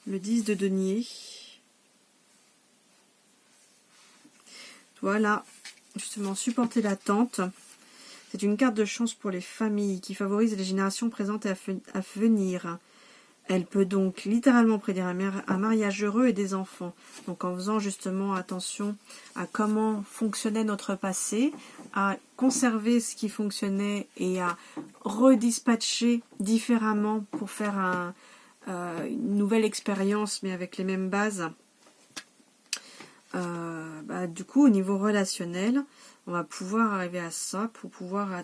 Le 10 de denier. Voilà, justement, supporter l'attente. C'est une carte de chance pour les familles qui favorise les générations présentes et à venir. Elle peut donc littéralement prédire un mariage heureux et des enfants. Donc en faisant justement attention à comment fonctionnait notre passé, à conserver ce qui fonctionnait et à redispatcher différemment pour faire une nouvelle expérience mais avec les mêmes bases. Du coup, au niveau relationnel, on va pouvoir arriver à ça pour pouvoir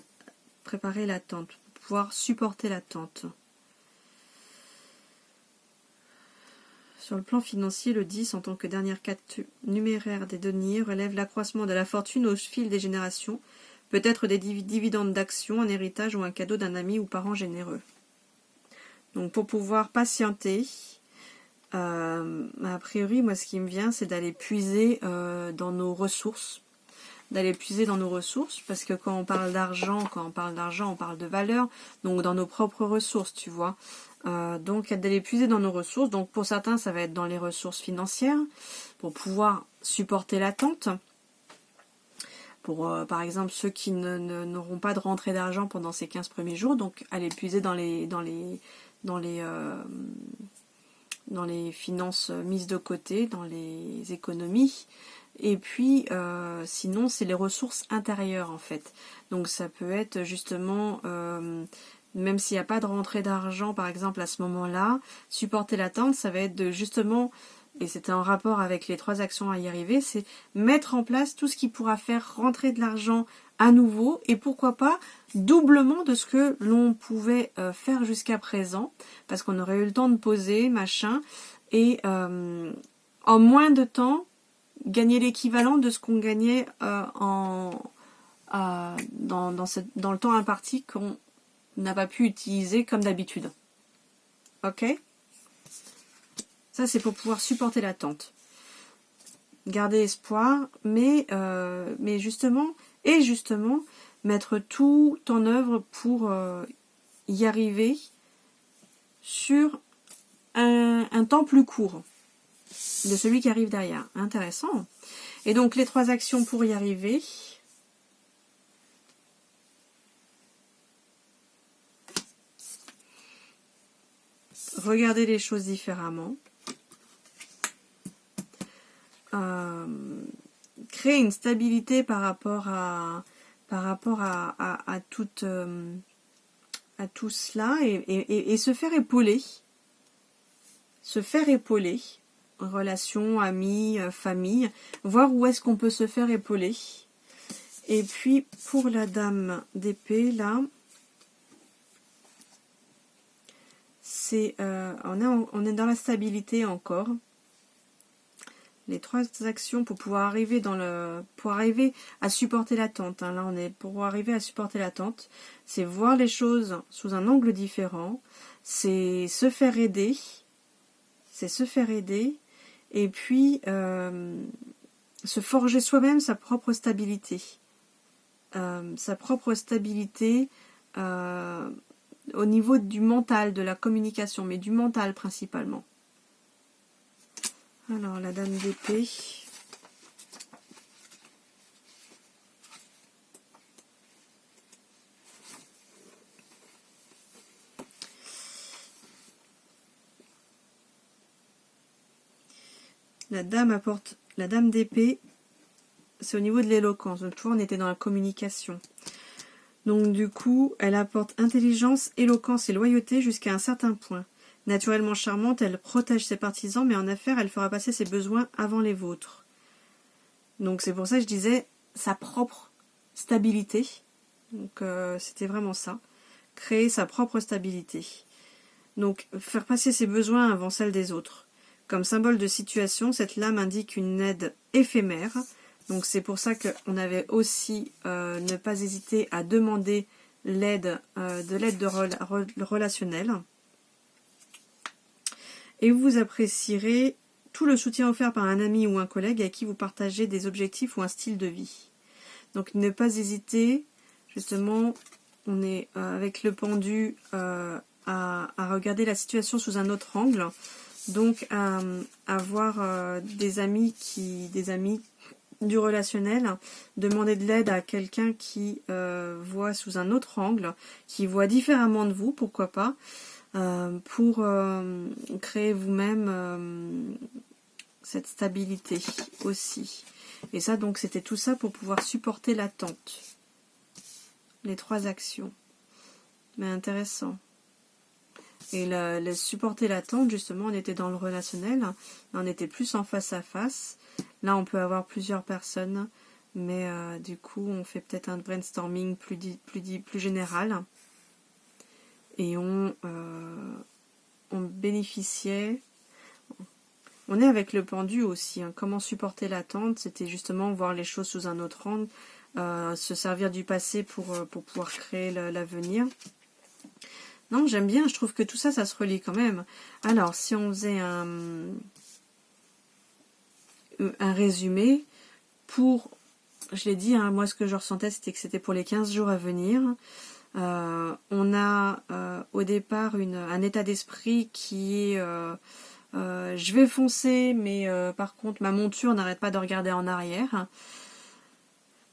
préparer l'attente, pour pouvoir supporter l'attente. Sur le plan financier, le 10, en tant que dernière carte numéraire des deniers, relève l'accroissement de la fortune au fil des générations, peut-être des dividendes d'actions, un héritage ou un cadeau d'un ami ou parent généreux. Donc pour pouvoir patienter, a priori, moi ce qui me vient, c'est d'aller puiser dans nos ressources. Parce que quand on parle d'argent, on parle de valeur, donc dans nos propres ressources, tu vois. Donc d'aller puiser dans nos ressources. Donc pour certains, ça va être dans les ressources financières pour pouvoir supporter l'attente. Pour par exemple ceux qui n'auront pas de rentrée d'argent pendant ces 15 premiers jours, donc aller puiser dans les finances mises de côté, dans les économies. Et puis sinon c'est les ressources intérieures en fait. Donc ça peut être justement même s'il n'y a pas de rentrée d'argent par exemple à ce moment-là, supporter l'attente, ça va être de justement, et c'était en rapport avec les 3 actions à y arriver, c'est mettre en place tout ce qui pourra faire rentrer de l'argent à nouveau, et pourquoi pas doublement de ce que l'on pouvait faire jusqu'à présent, parce qu'on aurait eu le temps de poser, machin, et en moins de temps, gagner l'équivalent de ce qu'on gagnait dans le temps imparti qu'on n'a pas pu utiliser comme d'habitude. Ok ? Ça, c'est pour pouvoir supporter l'attente. Garder espoir, mais justement, mettre tout en œuvre pour y arriver sur un temps plus court de celui qui arrive derrière. Intéressant. Et donc, les 3 actions pour y arriver. Regarder les choses différemment. Créer une stabilité par rapport à tout cela et se faire épauler. Relations, amis, famille, voir où est-ce qu'on peut se faire épauler. Et puis pour la dame d'épée, là, c'est on est dans la stabilité encore. Les 3 actions pour pouvoir arriver à supporter l'attente. Là, on est pour arriver à supporter l'attente. C'est voir les choses sous un angle différent. C'est se faire aider. Et puis se forger soi-même sa propre stabilité. Au niveau du mental, de la communication, mais du mental principalement. Alors, la dame d'épée. La dame d'épée, c'est au niveau de l'éloquence. Donc, tu vois, on était dans la communication. Donc, du coup, elle apporte intelligence, éloquence et loyauté jusqu'à un certain point. Naturellement charmante, elle protège ses partisans, mais en affaires, elle fera passer ses besoins avant les vôtres. Donc c'est pour ça que je disais sa propre stabilité. Donc c'était vraiment ça. Créer sa propre stabilité. Donc faire passer ses besoins avant celles des autres. Comme symbole de situation, cette lame indique une aide éphémère. Donc c'est pour ça qu'on avait aussi ne pas hésiter à demander l'aide relationnelle. Et vous apprécierez tout le soutien offert par un ami ou un collègue avec qui vous partagez des objectifs ou un style de vie. Donc ne pas hésiter, justement, on est avec le pendu à regarder la situation sous un autre angle. Donc avoir des amis du relationnel, demander de l'aide à quelqu'un qui voit sous un autre angle, qui voit différemment de vous, pourquoi pas, pour créer vous-même cette stabilité aussi. Et ça, donc, c'était tout ça pour pouvoir supporter l'attente. Les 3 actions. Mais intéressant. Et supporter l'attente, justement, on était dans le relationnel, on était plus en face à face. Là, on peut avoir plusieurs personnes, mais du coup, on fait peut-être un brainstorming plus général. Et on bénéficiait. On est avec le pendu aussi. Hein. Comment supporter l'attente, c'était justement voir les choses sous un autre angle, se servir du passé pour pouvoir créer l'avenir. Non, j'aime bien, je trouve que tout ça, ça se relie quand même. Alors, si on faisait un résumé, je l'ai dit, hein, moi ce que je ressentais, c'était que c'était pour les 15 jours à venir. On a au départ un état d'esprit qui est je vais foncer, mais par contre ma monture n'arrête pas de regarder en arrière.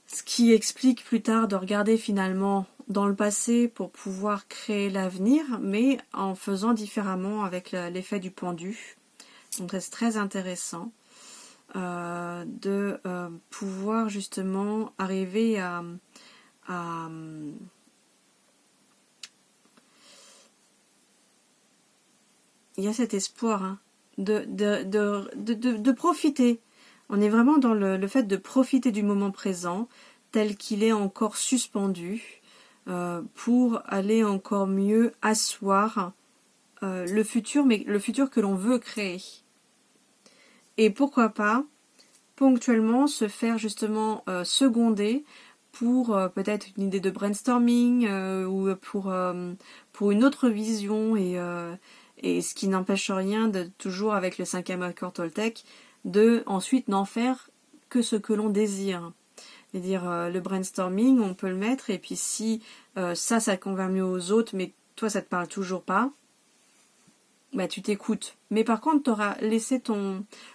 Ce qui explique plus tard de regarder finalement dans le passé pour pouvoir créer l'avenir, mais en faisant différemment avec l'effet du pendu. Donc c'est très intéressant de pouvoir justement arriver à il y a cet espoir hein, de profiter. On est vraiment dans le fait de profiter du moment présent tel qu'il est encore suspendu pour aller encore mieux asseoir le futur, mais le futur que l'on veut créer. Et pourquoi pas ponctuellement se faire justement seconder pour peut-être une idée de brainstorming ou pour une autre vision et ce qui n'empêche rien de toujours avec le 5e accord Toltec de ensuite n'en faire que ce que l'on désire. C'est-à-dire le brainstorming, on peut le mettre et puis si ça convient mieux aux autres mais toi ça te parle toujours pas, bah tu t'écoutes. Mais par contre, tu auras laissé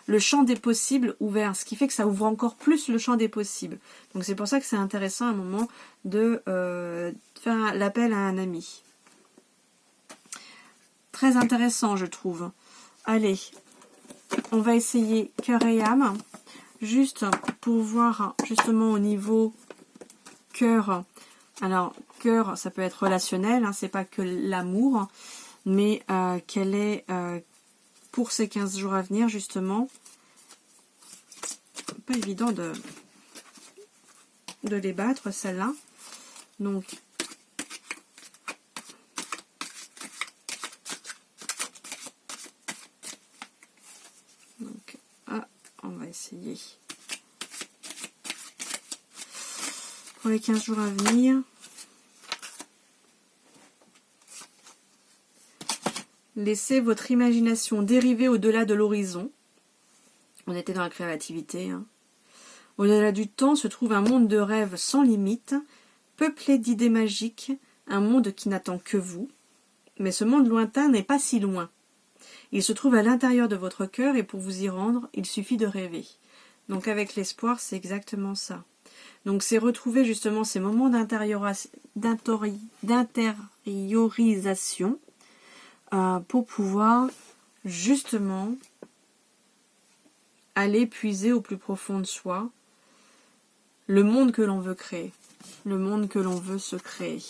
le champ des possibles ouvert, ce qui fait que ça ouvre encore plus le champ des possibles. Donc c'est pour ça que c'est intéressant à un moment de faire l'appel à un ami. Très intéressant, je trouve. Allez, on va essayer cœur et âme, juste pour voir justement au niveau cœur. Alors, cœur, ça peut être relationnel, hein, c'est pas que l'amour. Mais quelle est pour ces 15 jours à venir justement, pas évident de les battre celle-là. Donc on va essayer pour les 15 jours à venir. Laissez votre imagination dériver au-delà de l'horizon. On était dans la créativité. Hein. Au-delà du temps se trouve un monde de rêves sans limite, peuplé d'idées magiques, un monde qui n'attend que vous. Mais ce monde lointain n'est pas si loin. Il se trouve à l'intérieur de votre cœur et pour vous y rendre, il suffit de rêver. Donc avec l'espoir, c'est exactement ça. Donc c'est retrouver justement ces moments d'intériorisation pour pouvoir justement aller puiser au plus profond de soi le monde que l'on veut créer, le monde que l'on veut se créer.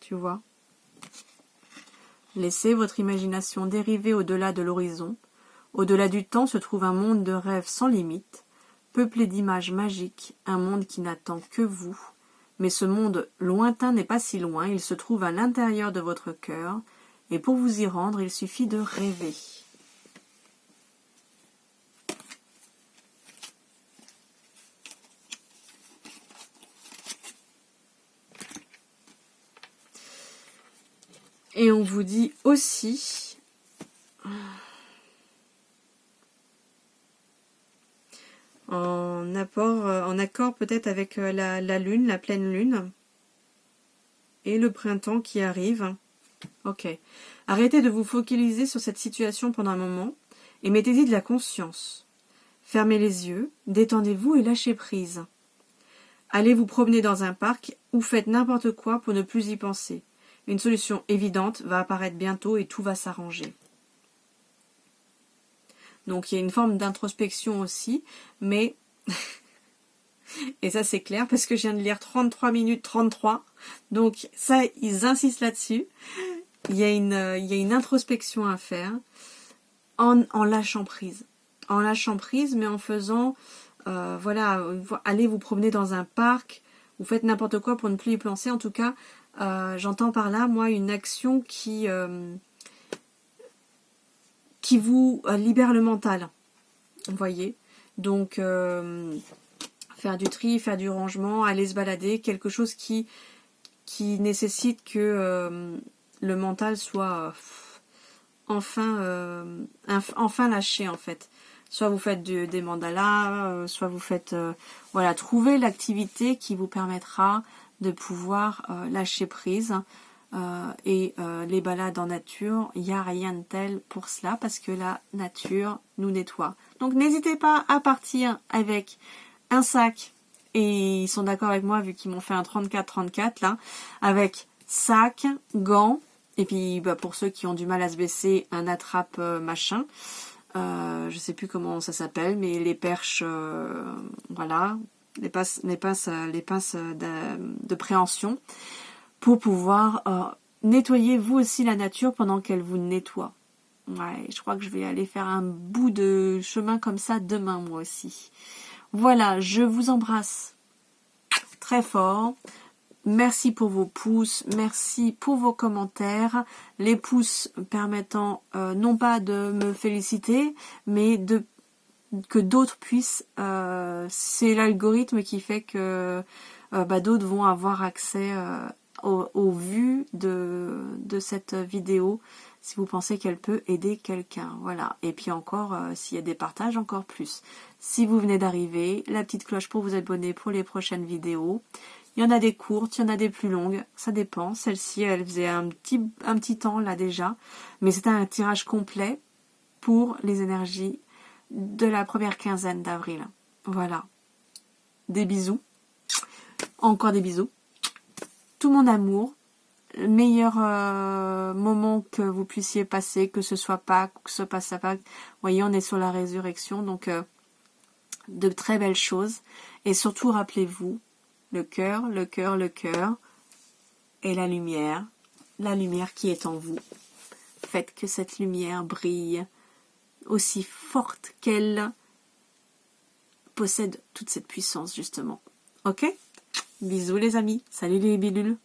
Tu vois ? Laissez votre imagination dériver au-delà de l'horizon. Au-delà du temps se trouve un monde de rêves sans limite, peuplé d'images magiques, un monde qui n'attend que vous. Mais ce monde lointain n'est pas si loin, il se trouve à l'intérieur de votre cœur, et pour vous y rendre, il suffit de rêver. Et on vous dit aussi, en accord peut-être avec la lune, la pleine lune, et le printemps qui arrive, Ok. Arrêtez de vous focaliser sur cette situation pendant un moment et mettez-y de la conscience. Fermez les yeux, détendez-vous et lâchez prise. Allez vous promener dans un parc ou faites n'importe quoi pour ne plus y penser. Une solution évidente va apparaître bientôt et tout va s'arranger. Donc il y a une forme d'introspection aussi, mais... et ça c'est clair parce que je viens de lire 33 minutes 33, donc ça ils insistent là-dessus. Il y a une introspection à faire en lâchant prise. En lâchant prise, mais en faisant, voilà, allez vous promener dans un parc, vous faites n'importe quoi pour ne plus y penser. En tout cas, j'entends par là, moi, une action qui vous libère le mental. Vous voyez ? Donc, faire du tri, faire du rangement, aller se balader, quelque chose qui nécessite que le mental soit enfin lâché en fait. Soit vous faites des mandalas, soit vous faites voilà, trouver l'activité qui vous permettra de pouvoir lâcher prise. Et les balades en nature, il n'y a rien de tel pour cela parce que la nature nous nettoie. Donc n'hésitez pas à partir avec un sac, et ils sont d'accord avec moi vu qu'ils m'ont fait un 34-34 là, avec sac, gants, et puis bah, pour ceux qui ont du mal à se baisser, un attrape machin. Je sais plus comment ça s'appelle, mais les perches, voilà, les pinces de préhension, pour pouvoir nettoyer vous aussi la nature pendant qu'elle vous nettoie. Ouais, je crois que je vais aller faire un bout de chemin comme ça demain moi aussi. Voilà, je vous embrasse très fort. Merci pour vos pouces, merci pour vos commentaires. Les pouces permettant non pas de me féliciter, mais que d'autres puissent. C'est l'algorithme qui fait que d'autres vont avoir accès aux vues de cette vidéo si vous pensez qu'elle peut aider quelqu'un. Voilà. Et puis encore, s'il y a des partages, encore plus. Si vous venez d'arriver, la petite cloche pour vous abonner pour les prochaines vidéos. Il y en a des courtes, il y en a des plus longues, ça dépend. Celle-ci, elle faisait un petit temps là déjà, mais c'était un tirage complet pour les énergies de la première quinzaine d'avril. Voilà. Des bisous. Encore des bisous. Tout mon amour. Le meilleur moment que vous puissiez passer, que ce soit Pâques, que ce passe à Pâques. Vous voyez, on est sur la résurrection, donc de très belles choses. Et surtout, rappelez-vous, le cœur, le cœur, le cœur, et la lumière qui est en vous. Faites que cette lumière brille aussi forte qu'elle possède toute cette puissance, justement. Ok ? Bisous les amis, salut les bilules.